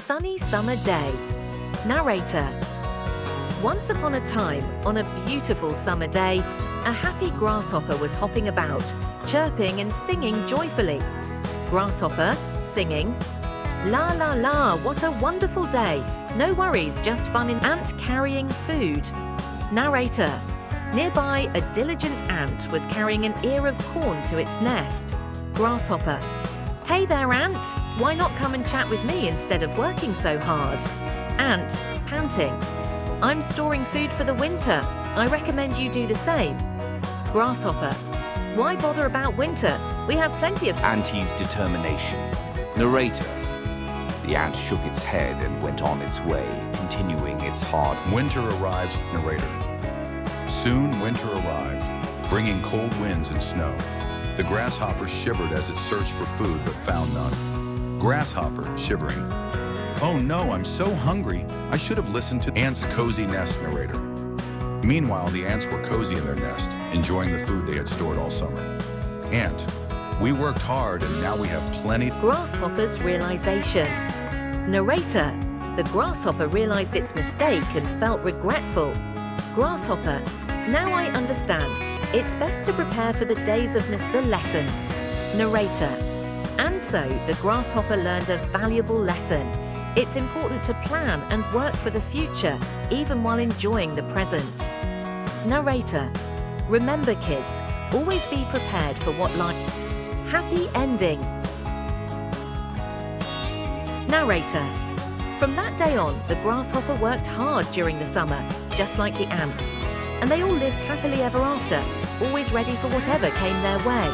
sunny summer day. Narrator. Once upon a time, on a beautiful summer day, a happy grasshopper was hopping about, chirping and singing joyfully. Grasshopper, singing, "La la la, what a wonderful day. No worries, just fun in ant carrying food." Narrator. Nearby, a diligent ant was carrying an ear of corn to its nest. Grasshopper. "Hey there, ant. Why not come and chat with me instead of working so hard?" Ant, panting. "I'm storing food for the winter. I recommend you do the same." Grasshopper. "Why bother about winter? We have plenty of..." Ant's determination. Narrator. The ant shook its head and went on its way, continuing its hard... Winter arrives, narrator. Soon winter arrived, bringing cold winds and snow. The grasshopper shivered as it searched for food but found none. Grasshopper, shivering. "Oh no, I'm so hungry. I should have listened to ants' cozy nest," narrator. Meanwhile, the ants were cozy in their nest, enjoying the food they had stored all summer. Ant, "We worked hard and now we have plenty..." Grasshopper's realization. Narrator. The grasshopper realized its mistake and felt regretful. Grasshopper. "Now I understand. It's best to prepare for the days of the lesson." Narrator. And so the grasshopper learned a valuable lesson. It's important to plan and work for the future, even while enjoying the present. Narrator. Remember, kids, always be prepared for what life... Happy ending. Narrator. From that day on, the grasshopper worked hard during the summer, just like the ants, and they all lived happily ever after, always ready for whatever came their way.